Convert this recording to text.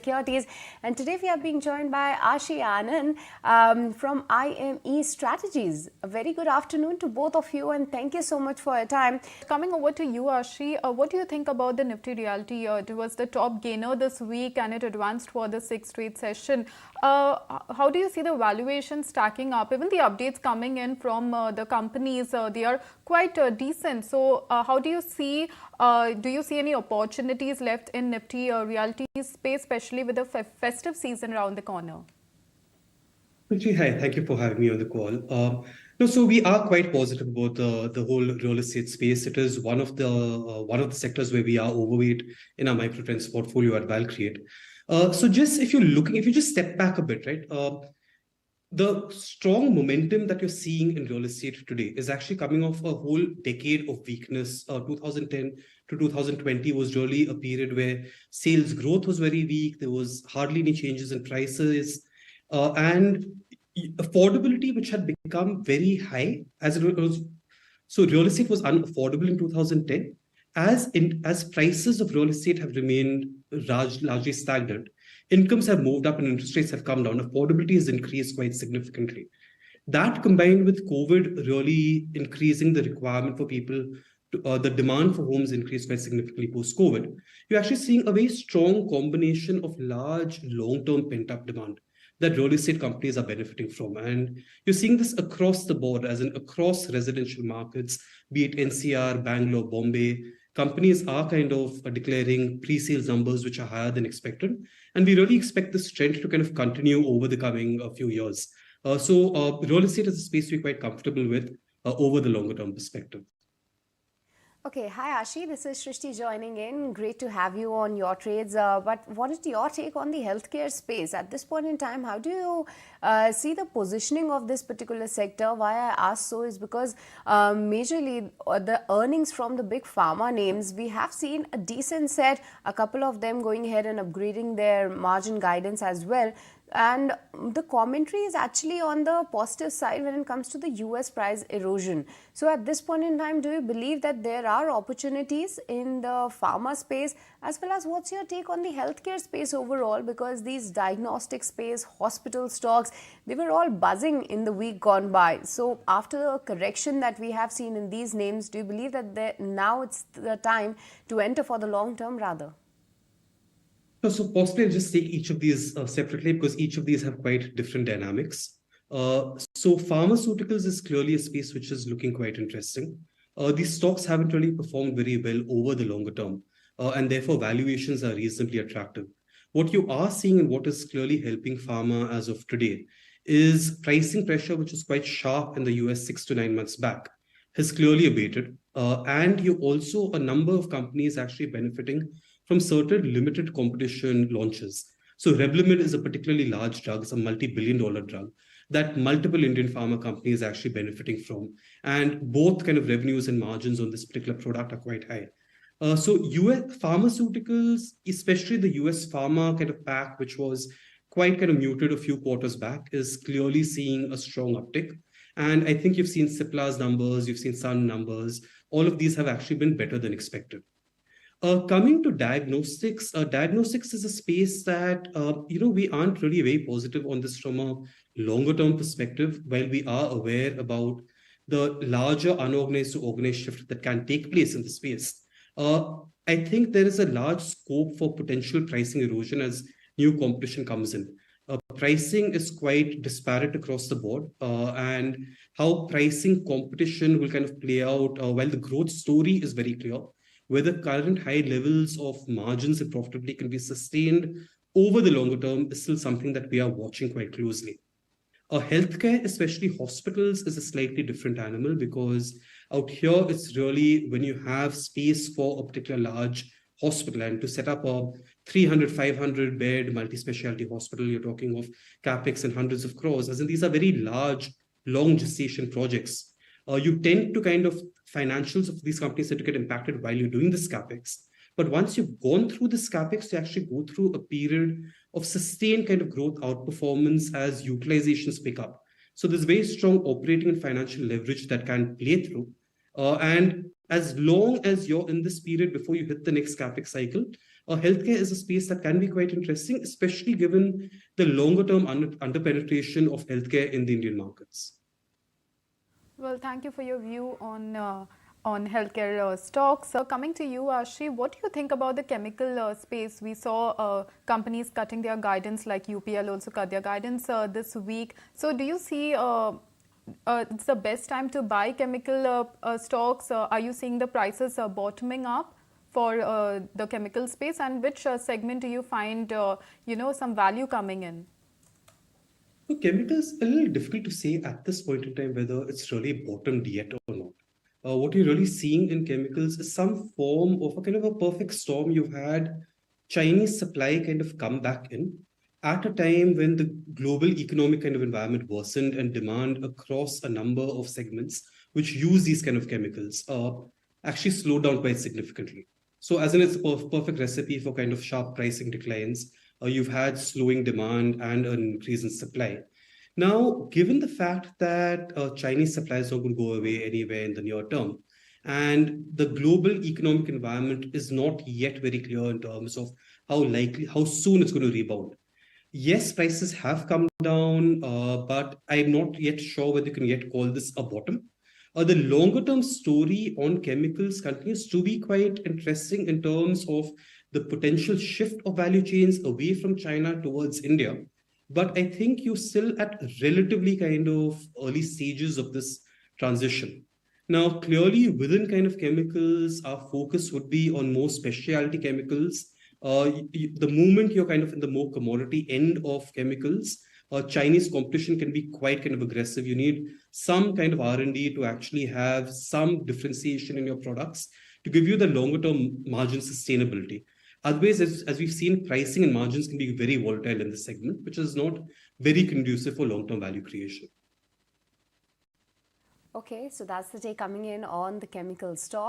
Securities, and today we are being joined by Ashi Anand from IME Strategies. A very good afternoon to both of you, and thank you so much for your time. Coming over to you, Ashi, what do you think about the Nifty Realty? It was the top gainer this week and it advanced for the sixth straight session. How do you see the valuation stacking up? Even the updates coming in from the companies, they are quite decent. So how do you see any opportunities left in Nifty Realty space, especially with the festive season around the corner? Hi, thank you for having me on the call. So we are quite positive about the whole real estate space. It is one of the sectors where we are overweight in our microtrends portfolio at Valcreate. So just if you just step back a bit, right? The strong momentum that you're seeing in real estate today is actually coming off a whole decade of weakness. 2010 to 2020 was really a period where sales growth was very weak. There was hardly any changes in prices. And affordability, which had become very high as it was. So real estate was unaffordable in 2010. As prices of real estate have remained largely stagnant, incomes have moved up and interest rates have come down. Affordability has increased quite significantly. That combined with COVID really increasing the requirement for people, the demand for homes increased quite significantly post-COVID. You're actually seeing a very strong combination of large long-term pent-up demand that real estate companies are benefiting from. And you're seeing this across the board, as in across residential markets, be it NCR, Bangalore, Bombay. Companies are kind of declaring pre-sales numbers which are higher than expected. And we really expect this trend to kind of continue over the coming few years. So real estate is a space we're quite comfortable with over the longer term perspective. Okay, hi Ashi, this is Shrishti joining in. Great to have you on Your Trades. But what is your take on the healthcare space? At this point in time, how do you see the positioning of this particular sector? Why I ask so is because majorly the earnings from the big pharma names, we have seen a decent set, a couple of them going ahead and upgrading their margin guidance as well. And the commentary is actually on the positive side when it comes to the US price erosion. So at this point in time, do you believe that there are opportunities in the pharma space, as well as what's your take on the healthcare space overall? Because these diagnostic space, hospital stocks, they were all buzzing in the week gone by. So after the correction that we have seen in these names, do you believe that now it's the time to enter for the long term rather? So possibly I'll just take each of these separately because each of these have quite different dynamics. So pharmaceuticals is clearly a space which is looking quite interesting. These stocks haven't really performed very well over the longer term, and therefore valuations are reasonably attractive. What you are seeing and what is clearly helping pharma as of today is pricing pressure, which was quite sharp in the US 6 to 9 months back, has clearly abated. And you also, a number of companies actually benefiting from certain limited competition launches. So Revlimid is a particularly large drug, it's a multi-billion-dollar drug that multiple Indian pharma companies are actually benefiting from. And both kind of revenues and margins on this particular product are quite high. So US pharmaceuticals, especially the US pharma kind of pack, which was quite kind of muted a few quarters back, is clearly seeing a strong uptick. And I think you've seen Cipla's numbers, you've seen Sun numbers. All of these have actually been better than expected. Coming to diagnostics, diagnostics is a space that, we aren't really very positive on this from a longer term perspective, while we are aware about the larger unorganized to organized shift that can take place in the space. I think there is a large scope for potential pricing erosion as new competition comes in. Pricing is quite disparate across the board, and how pricing competition will kind of play out while the growth story is very clear. Whether current high levels of margins and profitability can be sustained over the longer term is still something that we are watching quite closely. Healthcare, especially hospitals, is a slightly different animal because out here it's really when you have space for a particular large hospital, and to set up a 300, 500 bed multi-specialty hospital, you're talking of capex and hundreds of crores. As in, these are very large, long gestation projects. You tend to kind of financials of these companies tend to get impacted while you're doing this capex. But once you've gone through this capex, you actually go through a period of sustained kind of growth outperformance as utilizations pick up. So there's very strong operating and financial leverage that can play through. And as long as you're in this period before you hit the next capex cycle, Healthcare is a space that can be quite interesting, especially given the longer term underpenetration of healthcare in the Indian markets. Well, thank you for your view on healthcare stocks. Coming to you, Ashi, what do you think about the chemical space? We saw companies cutting their guidance, like UPL also cut their guidance this week. So, do you see it's the best time to buy chemical stocks? Are you seeing the prices bottoming up for the chemical space? And which segment do you find some value coming in? So chemicals, a little difficult to say at this point in time whether it's really bottomed yet or not. What you're really seeing in chemicals is some form of a kind of a perfect storm. You've had Chinese supply kind of come back in at a time when the global economic kind of environment worsened and demand across a number of segments which use these kind of chemicals actually slowed down quite significantly. So, as in, it's a perfect recipe for kind of sharp pricing declines. You've had slowing demand and an increase in supply. Now, given the fact that Chinese supply is not going to go away anywhere in the near term, and the global economic environment is not yet very clear in terms of how soon it's going to rebound. Yes, prices have come down, but I'm not yet sure whether you can yet call this a bottom. The longer term story on chemicals continues to be quite interesting in terms of the potential shift of value chains away from China towards India. But I think you're still at relatively kind of early stages of this transition. Now, clearly, within kind of chemicals, our focus would be on more specialty chemicals. The moment you're kind of in the more commodity end of chemicals, Chinese competition can be quite kind of aggressive. You need some kind of R&D to actually have some differentiation in your products to give you the longer term margin sustainability. Otherwise, as we've seen, pricing and margins can be very volatile in this segment, which is not very conducive for long term value creation. Okay, so that's the take coming in on the chemical stock.